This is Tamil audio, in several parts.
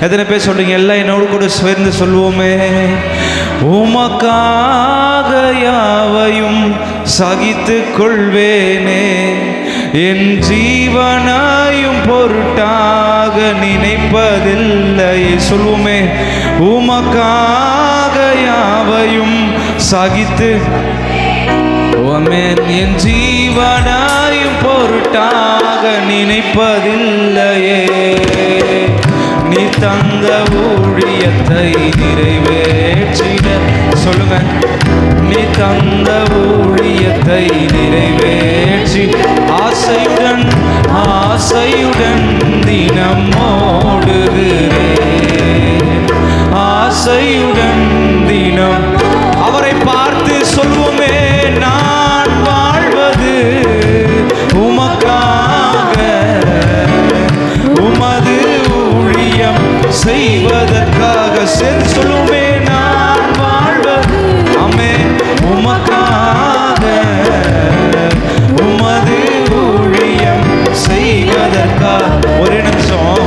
எத்தனை பேர் சொல்றீங்க? எல்லாம் என்னோடு கூட சேர்ந்து சொல்வோமே. உமக்காக யாவையும் சகித்து கொள்வேனே, என் ஜீவனாயும் பொருட்டாக நினைப்பதில்லை. சொல்வோமே. உமக்காக யாவையும் சகித்து என் ஜீவனாயும் பொருட்டாக நினைப்பதில்லையே. நீ தந்த ஊழியத்தை நிறைவேற்றிட. சொல்லுங்க. நீ தந்த ஊழியத்தை நிறைவேற்றி ஆசையுடன் ஆசையுடன் தினம் ஓடுகிறேன். ஆசையுடன் தினம் அவரை பார்த்து சொல்வோமே. நான் வாழ்வது உமக்காக, உமது ஊழியம் செய்வதற்காக. சேர்ந்து சொல்லுவோமே. நான் வாழ்வது ஆமென் உமக்காக, உமது ஊழியம் செய்வதற்காக. ஒரு நிமிஷம்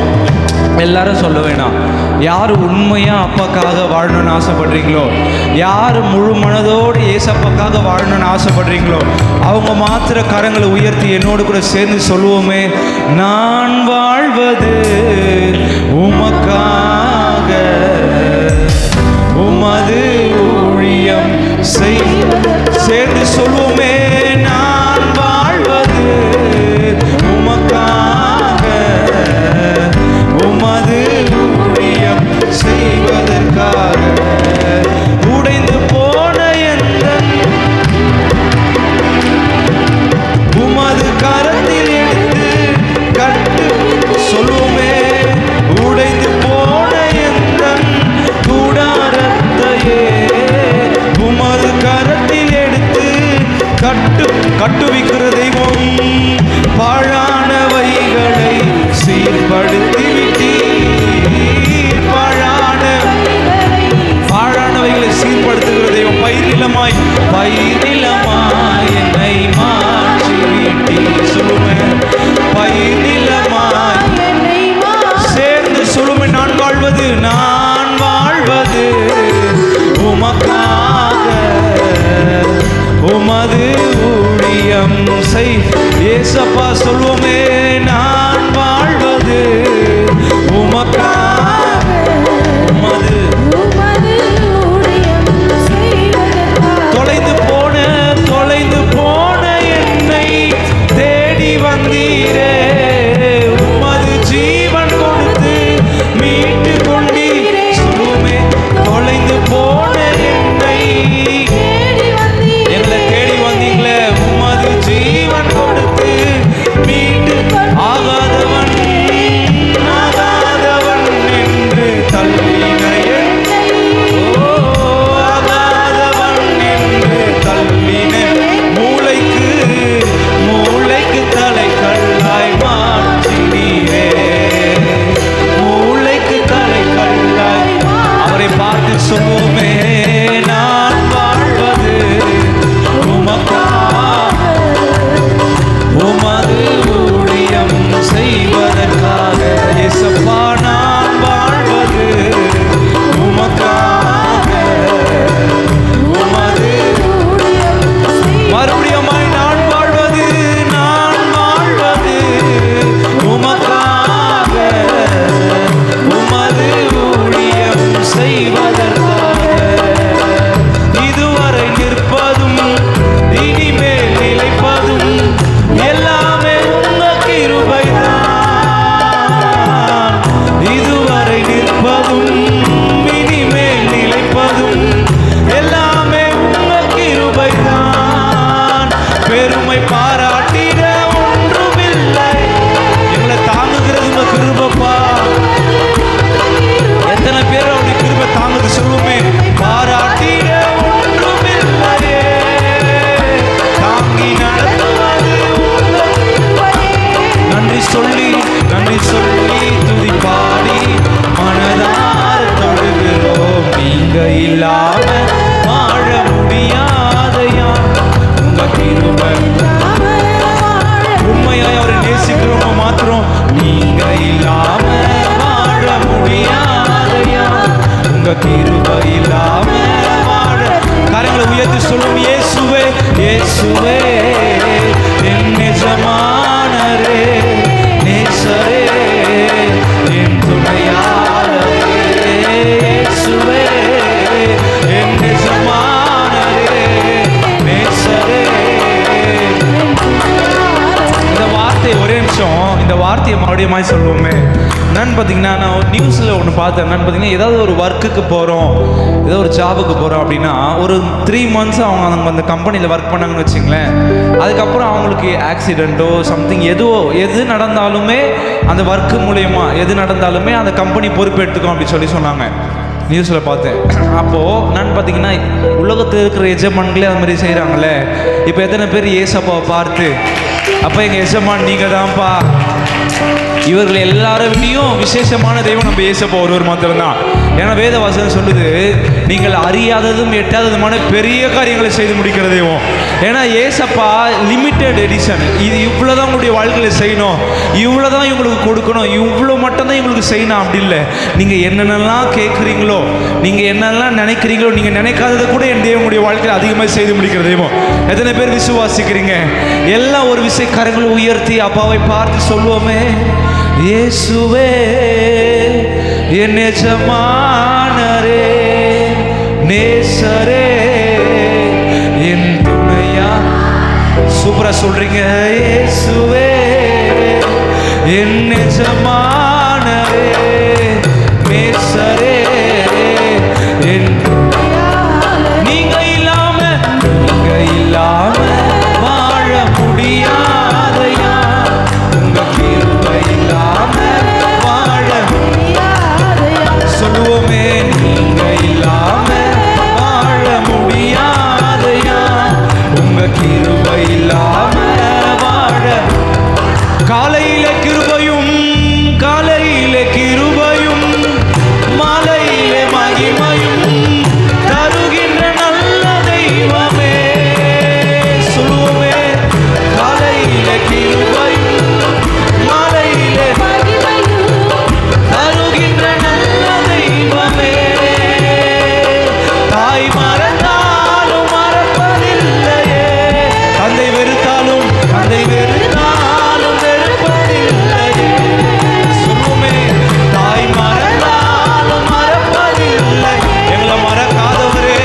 எல்லாரும் சொல்ல வேணாம். யார் உண்மையா அப்பாக்காக வாழணும்னு ஆசைப்படுறீங்களோ, யார் முழு மனதோடு ஏசப்பாக்காக வாழணும்னு ஆசைப்படுறீங்களோ, அவங்க மாத்திர கரங்களை உயர்த்தி என்னோடு கூட சேர்ந்து சொல்லுவோமே. நான் வாழ்வது உமக்காக, உமது ஊழியம் செய். சேர்ந்து சொல்லுவோமே. நான் வாழ்வது உமக்காக, உமது ஊழியம் செய்வதற்காக. உடைந்து போன எந்தன் உமது கரத்தில் எடுத்து கட்டு. சொல்லுவோமே. உடைந்து போன எந்தன் கூடாரத்தையே உமது கரத்தில் எடுத்து கட்டுவிக்கிற தெய்வம். பாழானவைகளை சீர்படுத்தி விட்டீர். பாழானவைகளை சீர்படுத்துகிற தெய்வம். பயிரிலமாய் என்னை மாற்றி விட்டீர். சொல்லுவேன். பயிரிலமாய் சேர்ந்து சொல்லுவேன். நான் வாழ்வது உமக்காக, உமது ஊழியம் செய். ஏசப்பா சொல்லுவோமே. நான் வாழ்வது உமக்காக, உமது தொலைந்து போன என்னை தேடி வந்தீரே. உமது ஜீவன் கொடுத்து மீட்டு கொண்டீர். சொல்லுவோமே. தொலைந்து போன என்னை எங்களை தேடி வந்தீங்களே. உமது ஜீவன் கொடுத்து மீட்டு ஆகாதவன் என்று தள்ளின என்னை. ஓ ஆகாதவன் என்று தள்ளின. மூளைக்கு தலைக்கல்லாய் மாற்றினீரே. மூளைக்கு தலைக்கல்லாய். அவரை பார்த்து சொல்லுவோமே. நான் வாழ்வது உமக்காக, உமது ஊழியம் செய்வதற்காக. இயேசப்பா. நான் வாழ்வது உமக்காக, உமது மறுபடியுமாய் நான் வாழ்வது உமக்காக, உமது ஊழியம் செய்வதற்காக. இதுவரை நிற்பதும் இனிமேல் நிலைப்பதும் எல்லாமே உங்க கிருபைதான். இதுவரை நிற்பதும் இனிமேல் நிலைப்பதும் எல்லாமே உங்க கிருபைதான். பெருமை பாராட்டிட ஒன்றுமில்லை. எங்களை தாங்குகிறது உங்க கிருபைப்பா. எத்தனை பேர் அப்படி கிருபை தாங்குது? சொல்லுமே. பாராட்டிட ஒன்றுமில்லையே, தாங்கி நடத்துவது உங்க கிருபையே. நன்றி சொல்லி துதி பாடி மனதார உங்க கிருபை இல்லாம வாழ. கரங்களை உயர்த்தி சொல்லும், இயேசுவே இயேசுவே என் எஜமானரே நேசரே என் துணையாளரே. இயேசுவே என் எஜமானரே நேசரே. இந்த வார்த்தை ஒரே நிமிஷம், இந்த வார்த்தையை மறுபடியும் சொல்லுவோமே. என்னன்னு பார்த்தீங்கன்னா, நான் நியூஸில் ஒன்று பார்த்தேன். என்னன்னு பார்த்தீங்கன்னா, ஏதாவது ஒரு ஒர்க்குக்கு போகிறோம், ஏதோ ஒரு ஜாபுக்கு போகிறோம் அப்படின்னா ஒரு 3 months அவங்க அந்த கம்பெனியில் ஒர்க் பண்ணாங்கன்னு வச்சுங்களேன். அதுக்கப்புறம் அவங்களுக்கு ஆக்சிடெண்ட்டோ சம்திங் எது நடந்தாலுமே அந்த ஒர்க்கு மூலயமா எது நடந்தாலுமே அந்த கம்பெனி பொறுப்பெடுத்துக்கும் அப்படி சொன்னாங்க. நியூஸில் பார்த்தேன். அப்போது என்னன்னு பார்த்தீங்கன்னா, உலகத்தில் இருக்கிற எஜமான்களே அது மாதிரி செய்கிறாங்களே. இப்போ எத்தனை பேர் ஏசப்பாவை பார்த்து, அப்போ எங்கள் எஜமான் நீங்கள் தான்ப்பா, இவர்கள் எல்லாரையும் விசேஷமான தெய்வம் நம்ம ஏசப்பா ஒருவர் மாத்திரம்தான். ஏன்னா வேதவாசகம் சொல்லுது, நீங்கள் அறியாததும் எட்டாததுமான பெரிய காரியங்களை செய்து முடிக்கிற தெய்வம். ஏன்னா ஏசப்பா லிமிட்டெட் எடிஷன். இது இவ்வளோதான் உங்களுடைய வாழ்க்கையில் செய்யணும், இவ்வளோதான் இவங்களுக்கு கொடுக்கணும், இவ்வளோ மட்டும்தான் இவங்களுக்கு செய்யணும் அப்படி இல்லை. நீங்கள் என்னென்னலாம் கேட்குறீங்களோ, நீங்கள் என்னெல்லாம் நினைக்கிறீங்களோ, நீங்கள் நினைக்காததை கூட என் தேவனுடைய வாழ்க்கையில் அதிகமாக செய்து முடிக்கிற தெய்வம். எத்தனை பேர் விசுவாசிக்கிறீங்க? எல்லாம் ஒரு விஷயம் கரங்களை உயர்த்தி அப்பாவை பார்த்து சொல்லுவோமே, இயேசுவே என் எஜமானரே நேசரே என் துணையா. சூப்பரா சொல்றீங்க. இயேசுவே என் எஜமானரே நேசரே என் நீங்க இல்லாம வாழ முடியாதையா. உங்க கிருபை இல்லாம வாழ சொல்லுவோமே, நீங்க இல்லாம வாழ முடியாதையா. உங்க கிருபை இல்லாம வாழ. காலையில கிருபையும் மாலையிலே மகிமையும் தருகின்ற நல்ல தெய்வமே. சொல்லுவோமே, காலையில கிருபையும் மாலையிலே தருகின்ற நல்ல தெய்வமே. தாய் மறந்தாலும் மறப்பதில்லையே, தந்தை வெறுத்தாலும் வெறுப்பதில்லையே. சொல்லுமே, தாய் மறந்தாலும் மறப்பதில்லை. எங்களை மறக்காதவரே,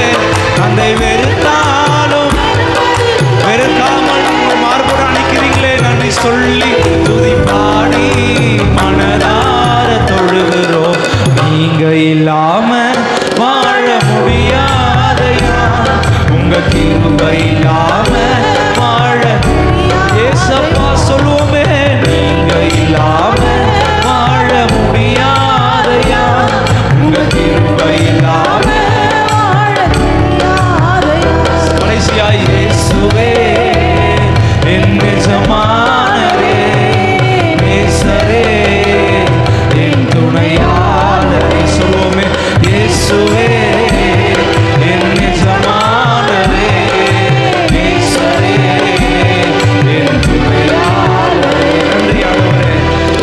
தந்தை வெறுத்தாலும் வெறுக்காமல் மார்போடு அணைக்கிறீங்களே, நன்றி சொல்லி துதி பாடி மனதார தொழுகிறோம். நீங்க இல்லாம வாழ முடியாதையா. உங்க கிருபை இல்லாம வாழ. ஏசப்பா சொல்லுவோமே, நீங்க இல்லாம வாழ முடியாதையா. உங்க கிருபை இல்லாம கடைசியா இயேசுவே என் எஜமானரே நேசரே என் துணையாளரே. சொல்லுவோமே, இயேசுவே என் எஜமானரே நேசரே என் துணையாளரே. நன்றி ஆண்டவரே,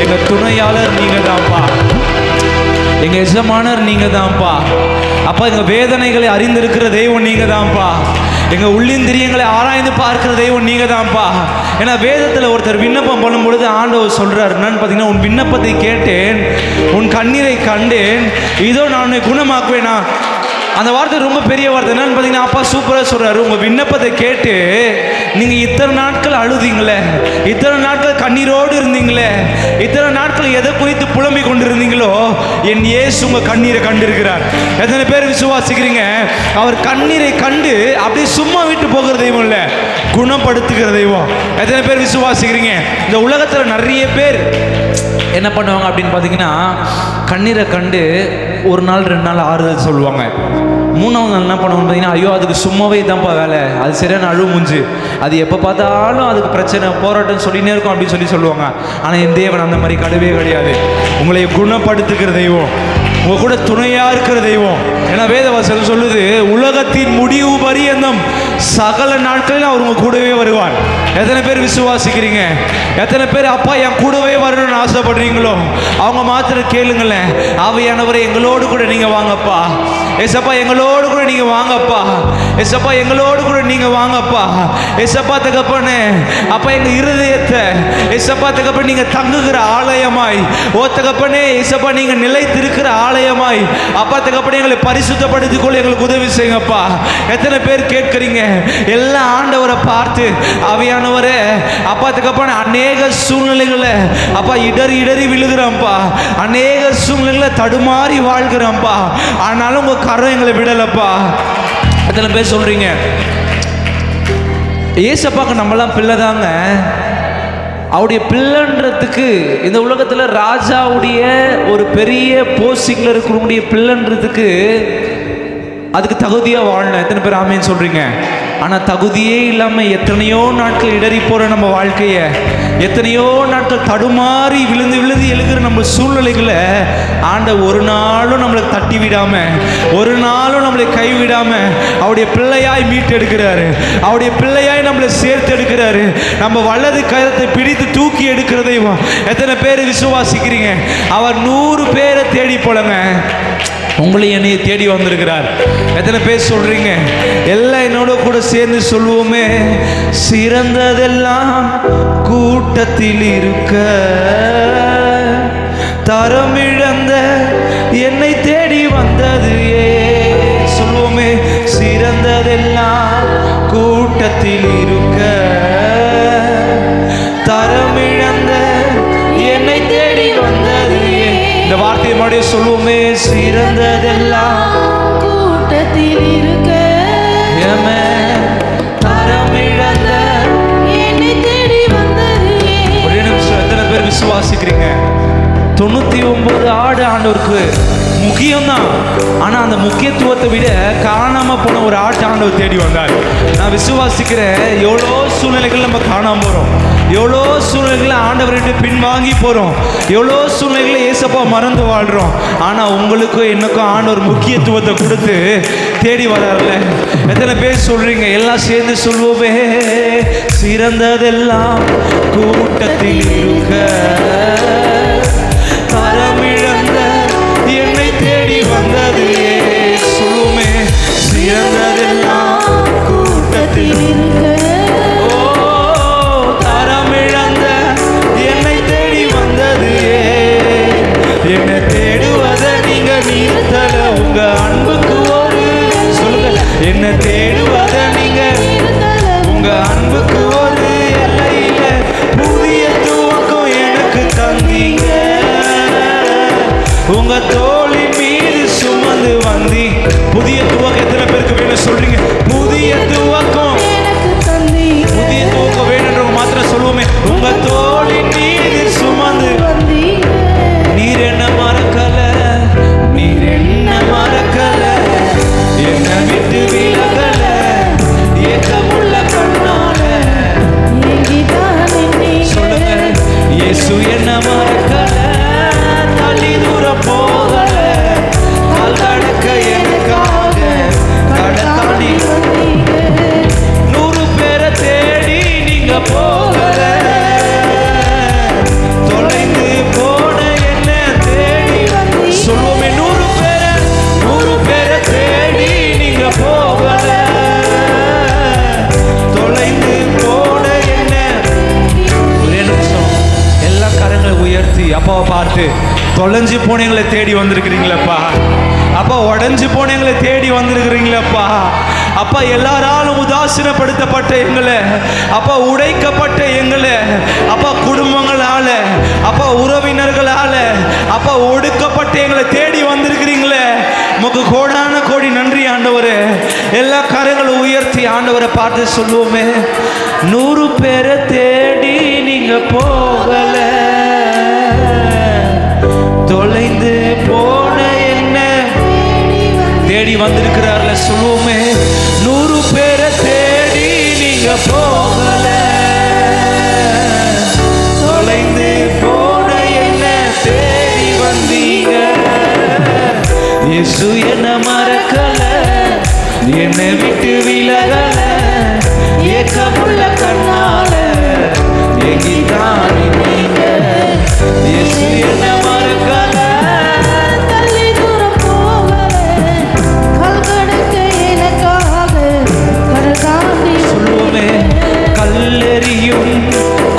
எங்க துணையாளர் நீங்க தான்ப்பா, எங்க எஜமானர் நீங்க தான்ப்பா. அப்பா, எங்க வேதனைகளை அறிந்திருக்கிற தெய்வம் நீங்க தான்ப்பா. எங்க உள்ளிந்திரியங்களை ஆராய்ந்து பார்க்கிற தெய்வம் நீங்க தான்ப்பா. ஏன்னா வேதத்தில் ஒருத்தர் விண்ணப்பம் பண்ணும் பொழுது ஆண்டவர் சொல்றாரு என்னன்னு பார்த்தீங்கன்னா, உன் விண்ணப்பத்தை கேட்டேன், உன் கண்ணீரை கண்டேன், இதோ நான் உன்னை குணமாக்குவேனா. அந்த வார்த்தை ரொம்ப பெரிய வார்த்தை. என்னன்னு பார்த்தீங்கன்னா, அப்பா சூப்பராக சொல்றாரு, உங்க விண்ணப்பத்தை கேட்டு நீங்க இத்தனை நாட்கள் அழுதீங்களே, இத்தனை நாட்கள் கண்ணீரோடு இருந்தீங்களே, இத்தனை நாட்கள் எதை குறித்து புலம்பிக் கொண்டு இருந்தீங்களோ, என் இயேசு உங்க கண்ணீரை கண்டிருக்கிறார். எத்தனை பேர் விசுவாசிக்கிறீங்க? அவர் கண்ணீரை கண்டு அப்படியே சும்மா விட்டு போகிற தெய்வம் இல்லை, குணப்படுத்துகிற தெய்வம். எத்தனை பேர் விசுவாசிக்கிறீங்க? இந்த உலகத்தில் நிறைய பேர் என்ன பண்ணுவாங்க அப்படின்னு பார்த்தீங்கன்னா, கண்ணீரை கண்டு ஒரு நாள் 2 நாள் ஆறுதல் சொல்லுவாங்க. 3ஆவது நாள் என்ன பண்ணுவாங்க பார்த்தீங்கன்னா, ஐயோ அதுக்கு சும்மாவே தான்ப்பா வேலை, அது சரியான அழுவு மூஞ்சு, அது எப்போ பார்த்தாலும் அதுக்கு பிரச்சனை போராட்டம் சொல்லினே இருக்கும் அப்படின்னு சொல்லுவாங்க. ஆனால் என் தேவன் அந்த மாதிரி கிடையவே கிடையாது. உங்களை குணப்படுத்துகிற தெய்வம், உங்க கூட துணையா இருக்கிற தெய்வம். ஏன்னா வேதவசனம் சொல்லுது, உலகத்தின் முடிவு பரியந்தம் சகல நாட்களில் அவர் உங்க கூடவே வருவார். எத்தனை பேர் விசுவாசிக்கிறீங்க? எத்தனை பேர் அப்பா என் கூடவே வரணும்னு ஆசைப்படுறீங்களோ அவங்க மாத்திரம் கேளுங்களேன். ஆவியானவரே எங்களோடு கூட நீங்க வாங்கப்பா. ஏசப்பா எங்களோடு கூட நீங்க வாங்கப்பா. ஏசப்பா எங்களோடு கூட நீங்க வாங்கப்பா. ஏசப்பா தகப்பனே, அப்பா எங்க இருதயத்தை ஏசப்பா தகப்பன் நீங்க தங்குகிற ஆலயமாய், ஓ தகப்பனே ஏசப்பா நீங்க நிலைத்திருக்கிற ஆலயமாய் அப்பா தகப்பனே எங்களை பரிசுத்தப்படுத்திக் கொள்ள எங்களுக்கு உதவி செய்யுங்கப்பா. எத்தனை பேர் கேட்கிறீங்க? எல்லா ஆண்டவரை பார்த்து ஆவியானவரே அப்பா தகப்பனே அநேக சூழ்நிலைகளை அப்பா இடறி விழுகிறோம்ப்பா, அநேக சூழ்நிலைகளை தடுமாறி வாழ்கிறோம்ப்பா, ஆனாலும் உங்க கரம் எங்களை விடலப்பா. எத்தனை பேர் சொல்றீங்க ஏசப்பாக்கு நம்மளாம் பிள்ளை தாங்க? அவருடைய பிள்ளைன்றதுக்கு இந்த உலகத்தில் ராஜாவுடைய ஒரு பெரிய போஸ்டிங்கில் இருக்கிறவங்களுடைய பிள்ளைன்றதுக்கு அதுக்கு தகுதியாக வாழணும். எத்தனை பேர் ஆமேன்னு சொல்கிறீங்க? ஆனால் தகுதியே இல்லாமல் எத்தனையோ நாட்கள் இடறி போகிற நம்ம வாழ்க்கையை, எத்தனையோ நாட்கள் தடுமாறி விழுந்து எழுகிற நம்ம சூழ்நிலைகளை ஆண்ட ஒரு நாளும் நம்மளுக்கு தட்டி விடாமல், ஒரு நாளும் நம்மளை கைவிடாமல் அவருடைய பிள்ளையாய் மீட்டு எடுக்கிறாரு. அவருடைய பிள்ளையாய் நம்மளை சேர்த்து எடுக்கிறாரு. நம்ம வலது கரத்தை பிடித்து தூக்கி எடுக்கிறதையும் எத்தனை பேர் விசுவாசிக்கிறீங்க? அவர் 100 பேரை தேடி போலங்க உங்களை என்னையை தேடி வந்திருக்கிறார். எத்தனை பேர் சொல்றீங்க? எல்லாம் என்னோட கூட சேர்ந்து சொல்லுவோமே, சிறந்ததெல்லாம் கூட்டத்தில் இருக்க தரமிழந்த என்னை தேடி வந்தது சொல்லுவோமே, சிறந்ததெல்லாம் கூட்டத்தில் இருக்க தரமிழந்த என்னை தேடி வந்தது. இந்த வார்த்தையை மறுபடியும் சொல்லுவோமே, சிறந்ததெல்லாம் கூட்டத்தில் இருக்க தரமிழந்த என்னை தேடி வந்தது. ஒரே நிமிஷம், எத்தனை பேர் விசுவாசிக்கிறீங்க? 99 ஆடு ஆண்டவருக்கு முக்கியம்தான். ஆனால் அந்த முக்கியத்துவத்தை விட காணாமல் போன ஒரு ஆட்டு ஆண்டவர் தேடி வந்தார். நான் விசுவாசிக்கிறேன், எவ்வளோ சூழ்நிலைகள் நம்ம காணாமல் போகிறோம், எவ்வளோ சூழ்நிலைகளை ஆண்டவர்கிட்ட பின்வாங்கி போகிறோம், எவ்வளோ சூழ்நிலைகளை ஏசப்பா மறந்து வாழ்கிறோம். ஆனால் உங்களுக்கும் எனக்கும் ஆண்டவர் முக்கியத்துவத்தை கொடுத்து தேடி வராருல்ல. எத்தனை பேர் சொல்கிறீங்க? எல்லாம் சேர்ந்து சொல்வோமே, சிறந்ததெல்லாம் கூட்டத்தில் இருக்க தரமிழந்த என்னை தேடி வந்தது. சொல்லுமே, சிறந்ததெல்லாம் கூட்டத்தில் இருக்க தரமிழந்த என்னை தேடி வந்தது. என்னை தேடுவதை நீங்க நிறுத்தல, உங்க அன்புக்கு ஒரு சொல்லுங்க. என்னை தேடுவதை நீங்க உங்க அன்புக்கு ஒரு எல்லையில புதிய துவக்கம் எனக்கு தந்தீங்க. உங்க தோளின் மீது சுமந்து வந்தி. புதிய துவக்கம் எத்தனை பேருக்கு வேணும் சொல்றீங்க? புதிய துவக்கம் புதிய துவக்கம் வேணுன்றவங்க மாத்திரம் சொல்லுவோமே, உங்க தோளின் மீது சுமந்து. நீர் என்ன மறக்கல, நீர் என்ன மறக்கல, என்ன விட்டு விலகல, ஏக்கமுள்ள கண்ணால சொல்லுங்க. இயேசு என்ன மறக்கல, தள்ளி தூரம் போகல, கல்லடக்க எனக்காக கடத்தாடி 100 பேரை தேடி நீங்க போகல, தொலைந்து போன என்ன தேடி சொல்லுவோமே. 100 பேரை தேடி நீங்க போகல, தொலைந்து போன என்ன. ஒரே நிமிஷம், எல்லா கரங்களை உயர்த்தி அப்பாவை பார்த்து, தொலைஞ்சு போனவங்களை தேடி வந்திருக்கிறீங்களப்பா. அப்பா உடஞ்சு போனவங்களை தேடி வந்திருக்கிறீங்களப்பா. அப்பா எல்லாராலும் உதாசீனப்படுத்தப்பட்ட எங்களை, அப்பா உடைக்கப்பட்ட எங்களை, அப்பா குடும்பங்களால, அப்பா உறவினர்களால, அப்பா ஒடுக்கப்பட்ட எங்களை தேடி வந்திருக்கிறீங்களே. உமக்கு கோடான கோடி நன்றி ஆண்டவரே. எல்லா கரங்களும் உயர்த்தி ஆண்டவரை பார்த்து சொல்லுவோமே, 100 பேரை தேடி நீங்க போகல, தொலைந்து போன என்ன தேடி வந்திருக்கிறார்ல. சொல்லுவோமே, 100 பேரை தேடி நீங்க போகல, தொலைந்து போன என்ன தேடி வந்தீங்க. இயேசு என்ன மறக்கல, என்னை விட்டு விலகல, ஏக்கமுள்ள கண்ணால எங்கிதான் நீங்க. இயேசு என்ன மறக்கல, தள்ளி தூரம் போகல, கல் கடக்க எனக்காக கடல் தாண்டி சொல்லுவோமே, கல்லெறியும்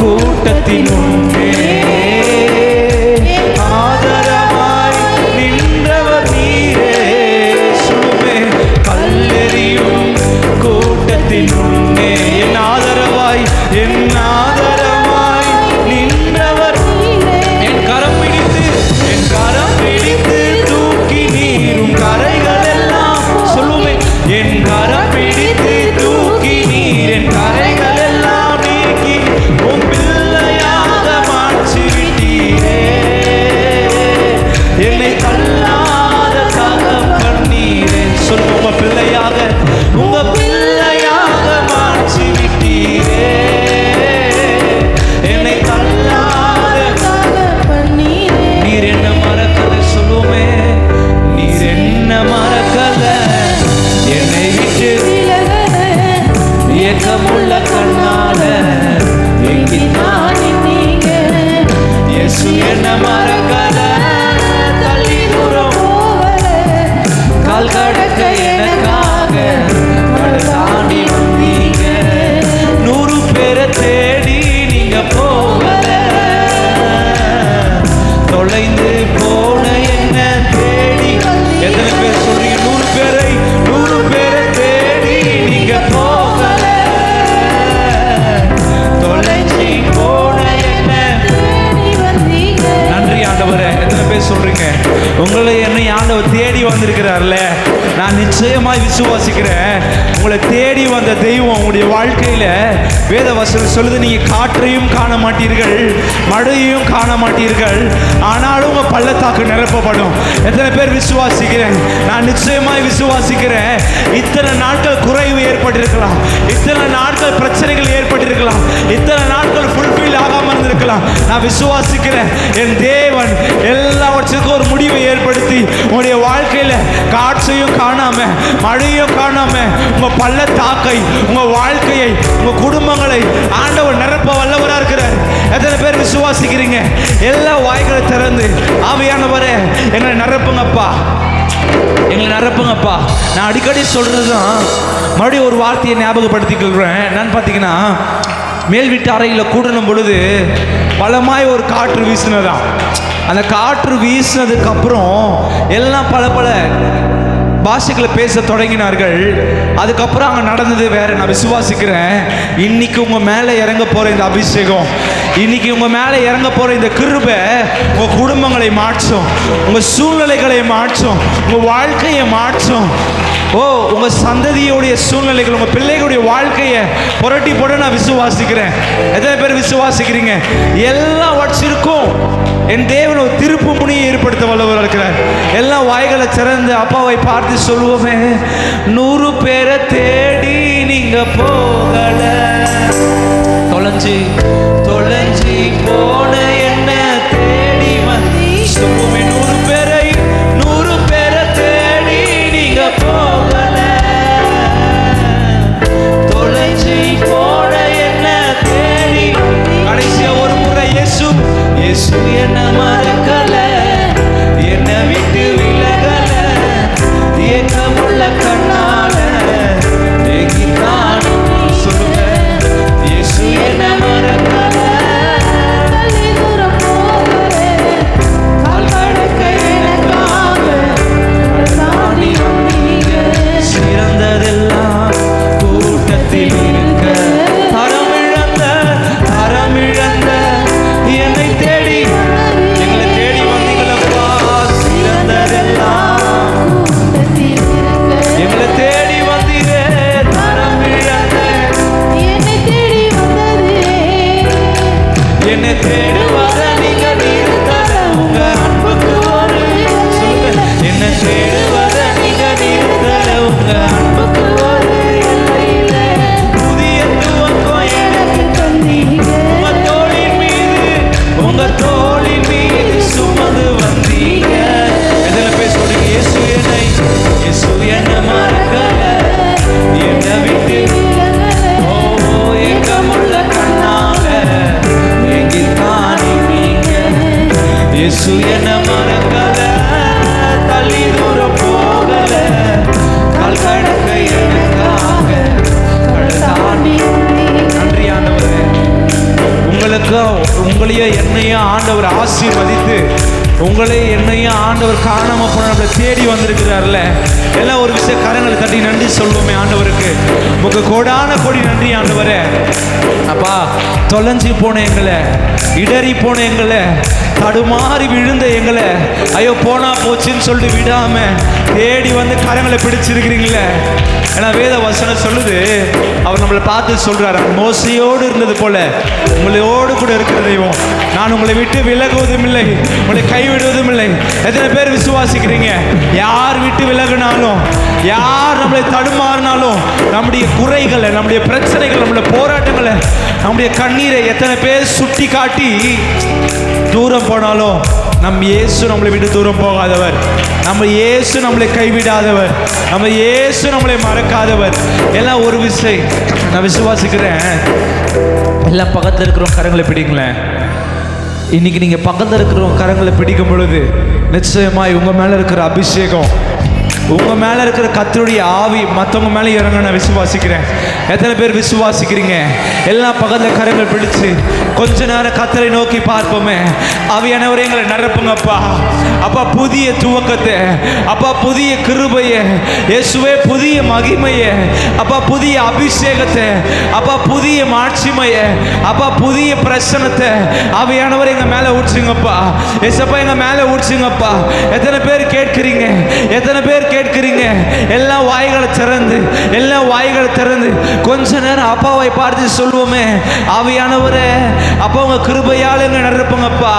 கூட்டத்தின் முன்னே ஆதரவாய் நின்றவர் நீரே. சொல்லுவோமே, கல்லெறியும் கூட்டத்தின் முன்னே என் ஆதரவாய் நின்றவர் நீரே. என் கரம் பிடித்து தூக்கி நீரும் கரைகள் எல்லாம். சொல்லுவே, என் கரம் பிடித்து தூக்கி நீர் என் கரைகள் எல்லாம் நீக்கி உன் பிள்ளையாக மாற்றி விட்டீரே. என்னை கல்லாத தகப்பன் நீரே. சொல்லுங்க, உங்க பிள்ளையாக மாற்றி விட்டீரே. என்னை கல்லாத தகப்பன் நீரே. நீர் என்ன மறக்கல. சொல்லுவோமே, நீர் என்ன மறக்கல, என்னை விட்டு விலகல, ஏக்கமுள்ள கண்ணால எங்கிதான் நீங்க. இயேசு என்ன மறக்கல, தள்ளி தூரம் போகல, கால் கடக்க எனக்காக கடல் தாண்டி வந்தீங்க. 100 பேரை தேடி நீங்க போகல, தொலைந்து போன என்ன தேடி. எத்தனை பேர் சொல்றீங்க? 100 பேரை தேடி நீங்க போகல, தொலைஞ்சி போன என்ன. தேடி வந்தீங்க. நன்றி ஆண்டவரே. எத்தனை பேர் சொல்றீங்க, உங்களை என்னை ஆண்டவர் தேடி வந்திருக்கிறார்ல? நான் நிச்சயமாய் விசுவாசிக்கிறேன், உங்களை தேடி வந்த தெய்வம் உங்களுடைய வாழ்க்கையில வேத வசனம் சொல்லுது, நீங்க காற்றையும் காண மாட்டீர்கள், மழையையும் காண மாட்டீர்கள், ஆனாலும் உங்க பள்ளத்தாக்கு நிரப்பப்படும். எத்தனை பேர் விசுவாசிக்கிறேன்? நான் நிச்சயமாய் விசுவாசிக்கிறேன். இத்தனை நாட்கள் குறைவு ஏற்பட்டிருக்கலாம், இத்தனை நாட்கள் பிரச்சனைகள் ஏற்பட்டிருக்கலாம், இத்தனை நாட்கள் ஃபுல்ஃபில் ஆகாம இருந்திருக்கலாம். நான் விசுவாசிக்கிறேன், என் தேவன் எல்லாவற்றுக்கும் ஒரு முடிவை ஏற்படுத்தி உங்களுடைய வாழ்க்கையில காற்றையும் காணாம மழையும் காணாம உங்க பள்ளத்தாக்கை, உங்க வாழ்க்கையை, உங்க குடும்பங்களை ஆண்டவர் நிரப்ப வல்லவரா இருக்கிறார். எத்தனை பேர் விசுவாசிக்கிறீங்க? எல்லா வாய்களை திறந்து ஆவியானவரே எங்களை நிரப்புங்கப்பா, எங்களை நிரப்புங்கப்பா. நான் அடிக்கடி சொல்றதுதான், மறுபடியும் ஒரு வார்த்தையை ஞாபகப்படுத்திக்கிறேன். என்னன்னு பார்த்தீங்கன்னா, மேல் வீட்டு அறையில் கூடணும் பொழுது பலமாய் ஒரு காற்று வீசினதான். அந்த காற்று வீசினதுக்கு அப்புறம் எல்லாம் பல பாஷைகளை பேச தொடங்கினார்கள். அதுக்கப்புறம் அங்கே நடந்தது வேற. நான் விசுவாசிக்கிறேன், இன்னைக்கு உங்க மேலே இறங்க போற இந்த அபிஷேகம், இன்னைக்கு உங்க மேலே இறங்க போற இந்த கிருபை உங்க குடும்பங்களை மாற்றும், உங்க சூழ்நிலைகளை மாற்றும், உங்க வாழ்க்கையை மாற்றும். உங்க சந்ததியோடைய சூழ்நிலைகள், உங்க பிள்ளைகளுடைய வாழ்க்கையை புரட்டி போட நான் விசுவாசிக்கிறேன். எத்தனை பேர் விசுவாசிக்கிறீங்க? எல்லாவற்றிற்கும் என் தேவன் ஒரு திருப்பு முனையை ஏற்படுத்த வல்லவர் இருக்கிறார். எல்லா வாய்களை திறந்து அப்பாவை பார்த்து சொல்லுவோமே, 100 பேரை தேடி நீங்க போகல, தொலைஞ்சி போன என்ன தேடி வந்து. சொல்லுவோமே, 100 பேரை தேடி நீங்க போகல, தொலைஞ்சி போன என்ன தேடி. கடைசியா ஒரு முறை, இயேசு என்ன மறக்கல, என்னை விட்டு விலகல, ஏக்கமுள்ள கண்ணால எங்கிதான். சொல்லுங்க, இயேசு என்ன மறக்கல, தள்ளி தூரம் போகல, ஆண்டவர் காணாம போன நம்மளை தேடி வந்திருக்கிறார்ல. எல்லாம் ஒரு விஷயம் கரங்களை தட்டி நன்றி சொல்லுவோமே ஆண்டவருக்கு. உங்க கோடான கோடி நன்றி ஆண்டவரே. அப்பா, தொலைஞ்சி போன எங்களை, இடறி போன எங்களை, தடுமாறி விழுந்த எங்களை, ஐயோ போனா போச்சுன்னு சொல்லிட்டு விடாம தேடி வந்து கரங்களை பிடிச்சிருக்கிறீங்களே. ஏன்னா வேத வசனம் சொல்லுது, அவர் நம்மளை பார்த்து சொல்றாரு, மோசையோடு இருந்தது போல உங்களோடு கூட இருக்கிற தெய்வம், நான் உங்களை விட்டு விலகுவதும் இல்லை, உங்களை கைவிடுவதும் இல்லை. எத்தனை பேர் விசுவாசிக்கிறீங்க? யார் விட்டு விலகினாலும், யார் நம்மளை தடுமாறினாலும், நம்முடைய குறைகளை, நம்முடைய பிரச்சனைகள், நம்முடைய போராட்டங்களை, நம்முடைய கண்ணீரை எத்தனை பேர் சுட்டி காட்டி தூரம் போனாலும், நம் இயேசு நம்மளை விட்டு தூரம் போகாதவர், நம்ம இயேசு நம்மளை கைவிடாதவர், நம்ம இயேசு நம்மளை மறக்காதவர். எல்லாம் ஒரு விஷயம் நான் விசுவாசிக்கிறேன். எல்லாம் பக்கத்தில் இருக்கிறவங்க கரங்களை பிடிங்களேன். இன்னைக்கு நீங்க பக்கத்தில் இருக்கிறவங்க கரங்களை பிடிக்கும் பொழுது நிச்சயமாய் உங்க மேல இருக்கிற அபிஷேகம், உங்க மேல இருக்கிற கர்த்தருடைய ஆவி மற்றவங்க மேலே இறங்க நான் விசுவாசிக்கிறேன். எத்தனை பேர் விசுவாசிக்கிறீங்க? எல்லாம் பக்கத்தில் கரங்கள் பிடிச்சு கொஞ்ச நேரம் கர்த்தரை நோக்கி பார்ப்போமே. ஆவியானவரே எங்களை நிரப்புங்கப்பா. அப்பா புதிய துவக்கத்தை, அப்பா புதிய கிருபையை, இயேசுவே புதிய மகிமையை, அப்பா புதிய அபிஷேகத்தை, அப்பா புதிய மாட்சிமையை, அப்பா புதிய பிரசனத்தை ஆவியானவர் எங்க மேல ஊற்றுங்கப்பா. ஏசப்பா எங்க மேல ஊற்றுங்கப்பா. எத்தனை பேர் கேட்கிறீங்க? எத்தனை பேர் கேட்கிறீங்க? எல்லாம் வாய்களை திறந்து, எல்லாம் வாய்களை திறந்து கொஞ்ச நேரம் அப்பாவை பார்த்து சொல்லுவோமே, ஆவியானவரே அப்பா உங்க கிருபையால எங்க நிரப்புங்கப்பா.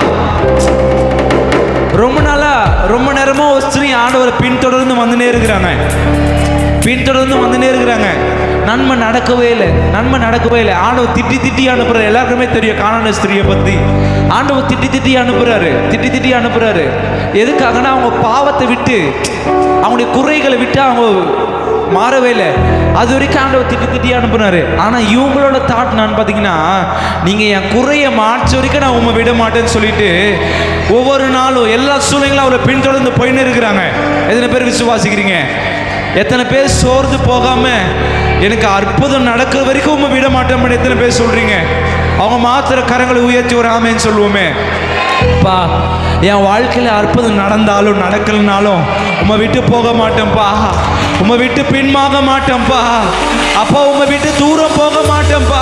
ரொம்ப நேரமா ஒரு ஸ்திரீ ஆண்டவரை பின்தொடர்ந்து வந்துனே இருக்கிறாங்க. நன்மை நடக்கவே இல்லை. ஆண்டவர் திட்டி அனுப்புறாரு. எல்லாருக்குமே தெரியும் கானானிய ஸ்திரியை பத்தி. ஆண்டவர் திட்டி அனுப்புறாரு. எதுக்காகனா அவங்க பாவத்தை விட்டு, அவங்களுடைய குறைகளை விட்டு அவங்க மாறவே இல்லை. அது வரைக்கும் ஆண்டவர் திட்டி அனுப்புனாரு. ஆனா இவங்களோட தாட் நான் பார்த்தீங்கன்னா, நீங்க என் குறைய மாற்ற வரைக்கும் நான் உண்மை விட மாட்டேன்னு சொல்லிட்டு ஒவ்வொரு நாளும் எல்லா சூழ்நிலைகளும் அவரை பின்தொடர்ந்து போயின்னு இருக்கிறாங்க. எத்தனை பேர் விசுவாசிக்கிறீங்க? எத்தனை பேர் சோர்ந்து போகாம எனக்கு அற்புதம் நடக்கிற வரைக்கும் உண்மை விட மாட்டேன் எத்தனை பேர் சொல்றீங்க? அவங்க மாத்திர கரங்களை உயர்த்தி ஒரு ஆமேன்னு சொல்லுவோமே. அப்பா என் வாழ்க்கையில் அற்புதம் நடந்தாலும் நடக்கலனாலும் உம்மை விட்டு போக மாட்டேன்ப்பா, உம்மை விட்டு பின்வாங்க மாட்டேன்ப்பா, அப்பா உம்மை விட்டு தூரம் போக மாட்டேன்ப்பா.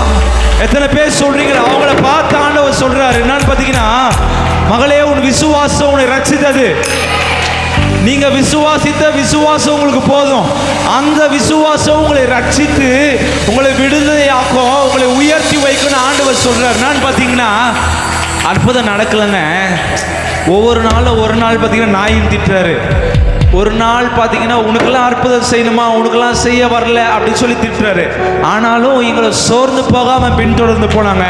எத்தனை பேர் சொல்றீங்க? அவங்கள பார்த்து ஆண்டவர் சொல்றாரு என்னன்னு பார்த்தீங்கன்னா, மகளே உன் விசுவாசம் உன்னை ரட்சித்தது. நீங்க விசுவாசித்த விசுவாசம் உங்களுக்கு போதும். அந்த விசுவாசம் உங்களை ரட்சித்து உங்களை விடுதலையாக்கும், உங்களை உயர்த்தி வைக்கணும் ஆண்டவர் சொல்றாரு. நான் பார்த்தீங்கன்னா அற்புதம் நடக்கலைங்க. ஒவ்வொரு நாளும் ஒரு நாள் பார்த்தீங்கன்னா நாயின் திட்டுறாரு. ஒரு நாள் பார்த்தீங்கன்னா உனக்கெல்லாம் அற்புதம் செய்யணுமா, உனக்கெல்லாம் செய்ய வரல அப்படின்னு சொல்லி திட்டுறாரு. ஆனாலும் எங்களை சோர்ந்து போகாம பின்தொடர்ந்து போனாங்க.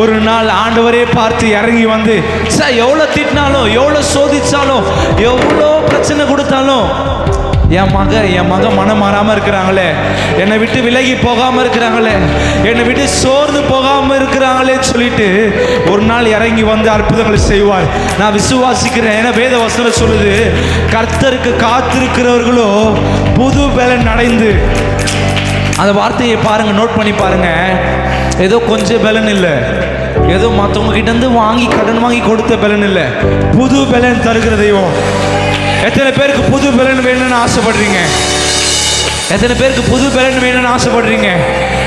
ஒரு நாள் ஆண்டவரே பார்த்து இறங்கி வந்து, சார் எவ்வளோ திட்டினாலும், எவ்வளோ சோதிச்சாலும், எவ்வளோ பிரச்சனை கொடுத்தாலும், என் மக மனம் மாறாமல் இருக்கிறாங்களே, என்னை விட்டு விலகி போகாமல் இருக்கிறாங்களே, என்னை விட்டு சோர்ந்து போகாமல் இருக்கிறாங்களேன்னு சொல்லிட்டு ஒரு நாள் இறங்கி வந்து அற்புதங்களை செய்வார். நான் விசுவாசிக்கிறேன். ஏன்னா வேத வசனம் சொல்லுது, கர்த்தருக்கு காத்திருக்கிறவர்களோ புது பலன் அடைந்து. அந்த வார்த்தையை பாருங்க, நோட் பண்ணி பாருங்க. ஏதோ கொஞ்சம் பலன் இல்லை, ஏதோ மற்றவங்க கிட்ட இருந்து வாங்கி கடன் வாங்கி கொடுத்த பலன் இல்லை, புது பலன் தருகிற தெய்வம். எத்தனை பேருக்கு புது பலன் வேணும்னு ஆசைப்படுறீங்க? எத்தனை பேருக்கு புது பலன் வேணும்னு ஆசைப்படுறீங்க?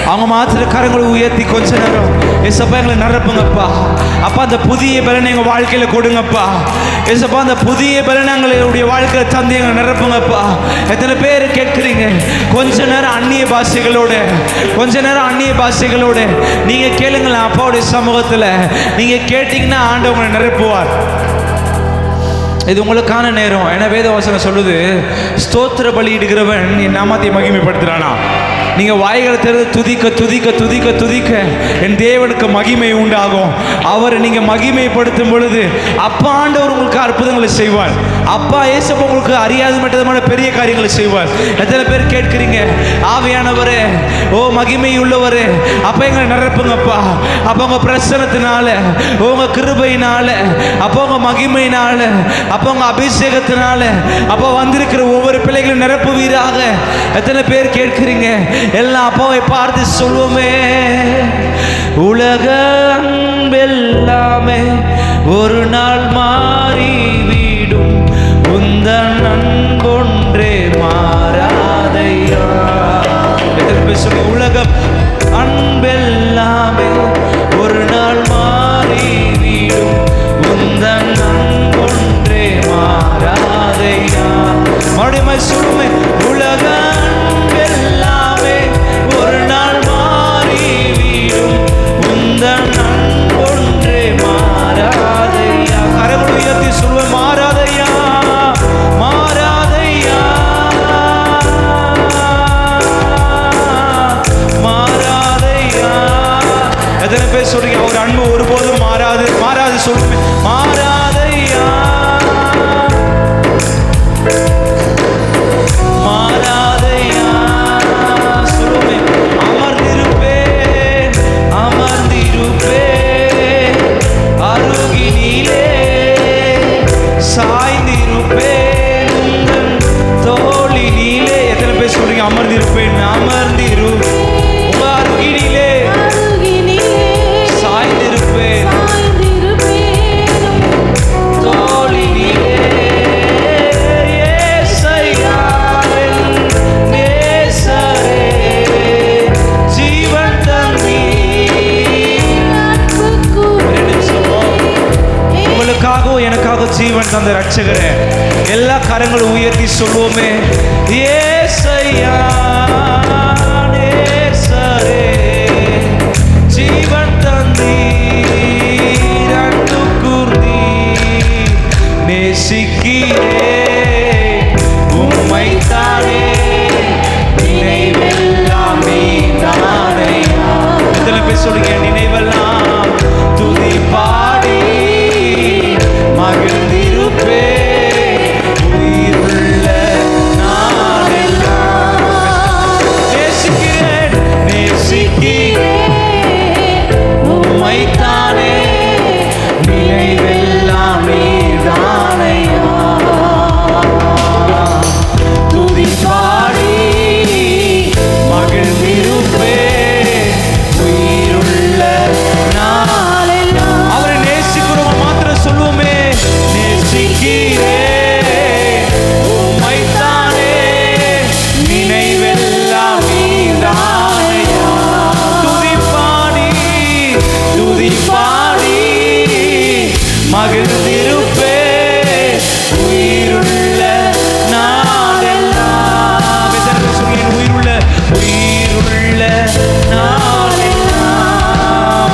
அவங்க மாத்திர கரங்களை உயர்த்தி கொஞ்ச நேரம், ஏசப்பா எங்களை நிரப்புங்கப்பா. அப்பா அந்த புதிய பலனை எங்கள் வாழ்க்கையில் கொடுங்கப்பா. ஏசப்பா அந்த புதிய பலனை எங்களுடைய வாழ்க்கையில் தந்து எங்களை நிரப்புங்கப்பா. எத்தனை பேர் கேட்குறீங்க? கொஞ்ச நேரம் அந்நிய பாஷைகளோட நீங்கள் கேளுங்களேன். அப்பாவுடைய சமூகத்தில் நீங்கள் கேட்டிங்கன்னா ஆண்டவங்களை நிரப்புவார். இது உங்களுக்கான நேரம். என வேதவசனம் சொல்லுது, ஸ்தோத்திர பலி இடுகிறவன் என் நாமத்தை மகிமைப்படுத்துறானா. நீங்கள் வாய்களை திறந்து துதிக்க துதிக்க துதிக்க துதிக்க என் தேவனுக்கு மகிமை உண்டாகும். அவரை நீங்கள் மகிமைப்படுத்தும் பொழுது அப்பா ஆண்டவர் உங்களுக்கு அற்புதங்களை செய்வார். அப்பா ஏசப்பா உங்களுக்கு அறியாத மட்டமான பெரிய காரியங்களை செய்வார். எத்தனை பேர் கேட்குறீங்க? ஆவியானவரே, ஓ மகிமை உள்ளவரே, அப்போ எங்களை நிரப்புங்கப்பா. அப்போ உங்கள் பிரசனத்தினால, உங்கள் கிருபையினால, அப்போ உங்கள் மகிமையினால, அப்போ உங்கள் அபிஷேகத்தினால, அப்போ வந்திருக்கிற ஒவ்வொரு பிள்ளைகளும் நிரப்புவீராக. எத்தனை பேர் கேட்குறீங்க? எல்லாம் அப்பாவை பார்த்து சொல்லுவோமே. உலக அன்பெல்லாமே ஒரு நாள் மாறிவிடும், உந்தன் அன்பொன்றே மாறாதையா. எத்தனை பேர் சொல்லி உலகம் அன்பெல்லாமே ஒரு நாள் மாறிவிடும், உந்தன் அன்பொன்றே மாறாதையா. மறுபடியும் சொல்லுமே, உலக அன்பெல்லாமே ஒரு நாள் மாறிவிடும், உந்தன் அன்பொன்றே மாறாதையா. கரங்களை உயர்த்தி சொல்லுவேன், மாறாதையா மாறாதையா மாறாதையா. எத்தனை பேர் சொல்றீங்க அவர் அன்பு ஒருபோதும் மாறாது மாறாது சொல்லுமே, மாறாதையா மாறாதையா சொல்லுமே. அமர்ந்திருப்பேன் அமர்ந்திருப்பேன் அருகினிலே, சாய்ந்திருப்பேன் உந்தன் தோளினிலே. எத்தனை பேர் சொல்றீங்க அமர்ந்திருப்பேன் அமர்ந்திருப்பேன் உங்க அருகினிலே, சாய்ந்திருப்பேன் தோளினிலே. ஏசையா என் நேசரே, ஜீவன் தந்தீர். உங்களுக்காகவும் எனக்காக ஜீவன் தந்த ரட்சகரே, எல்லா கரங்களும் உயர்த்தி சொல்வோமே, ஏசையா நேசரே, ஜீவன் தந்தீர், அன்பு கூர்ந்தீர், நேசிக்கிறே உம்மைத்தானே, நினைவெல்லாம் நீதானையா. இதில் போய் சொல்லுங்க, நினைவெல்லாம் துதி பாடி மகிழ்ந்திருப்பே உயிருள்ள நாளெல்லாம். நேசிக்கிறேன் நேசிக்கிறேன் உம்மைத்தானே, நினைவெல்லாம் நீதானையா. துதி பாடி மகிழ்ந்திருப்பே உயிருள்ள நாளெல்லாம். அவரை நேசிக்கிறவங்க மாத்திரம் சொல்லுவோமே, நேசிக்கிறேன் உம்மைத்தானே, நினைவெல்லாம் நீதானையா. துதி பாடி மகிழ்ந்திருப்பே உயிருள்ள நாளெல்லாம். உயிருள்ள நாளெல்லாம்.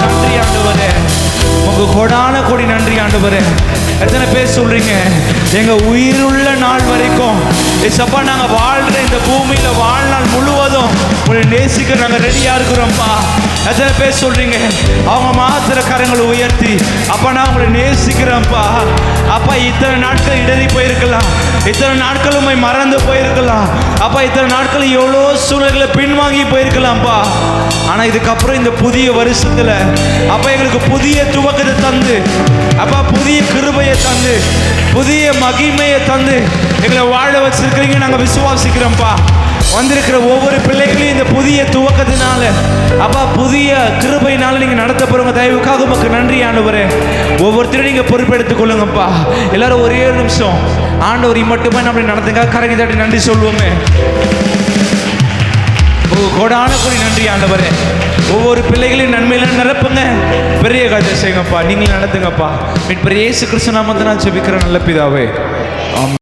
நன்றி ஆண்டவரே, உங்க கொடான கொடி நன்றி ஆண்டவரே. எத்தனை பேர் சொல்றீங்க எங்க உயிருள்ள நாள் வரைக்கும் ஏசப்பா நாங்க வாழ்ற இந்த பூமியில வாழ்நாள் முழுவதும் உங்களை நேசிக்க நாங்க ரெடியா இருக்கிறோம்ப்பா. எத்தனை பேர் சொல்றீங்க அவங்க மாத்திர கரங்களை உயர்த்தி, அப்பா நான் உங்களை நேசிக்கிறேன்ப்பா. அப்பா இத்தனை நாட்கள் இடறி போயிருக்கலாம், இத்தனை நாட்கள் உண்மை மறந்து போயிருக்கலாம், அப்பா இத்தனை நாட்கள் எவ்வளோ சூழல்களை பின்வாங்கி போயிருக்கலாம்ப்பா. ஆனா இதுக்கப்புறம் இந்த புதிய வருஷத்துல அப்பா எங்களுக்கு புதிய துவக்கத்தை தந்து, அப்பா புதிய கிருபையை தந்து, புதிய மகிமையை தந்து எங்களை வாழ வச்சிருக்கிறீங்க. நாங்கள் விசுவாசிக்கிறோம்ப்பா. வந்திருக்கிற ஒவ்வொரு பிள்ளைகளையும் இந்த புதிய துவக்கத்தினால அப்பா புதிய கிருபையினால நீங்க நடத்த போறவங்க தயவுக்காக உமக்கு நன்றி ஆண்டவரே. ஒவ்வொருத்தரும் நீங்க பொறுப்பெடுத்துக் கொள்ளுங்கப்பா. எல்லாரும் ஒரே ஒரு நிமிஷம் ஆண்டவர் மட்டுமே நம்மளை நடத்துங்க. கரங்கி தட்டி நன்றி சொல்லுவோமே. கோடான கொடி நன்றி ஆண்டவரே. ஒவ்வொரு பிள்ளைகளையும் நன்மையில நிரப்புங்க, பெரிய காரியத்தை செய்யுங்கப்பா. நீங்களும் நடத்துங்கப்பா. பெரிய இயேசு கிறிஸ்து நாமத்தினால் ஜெபிக்கிற நல்ல பிதாவே.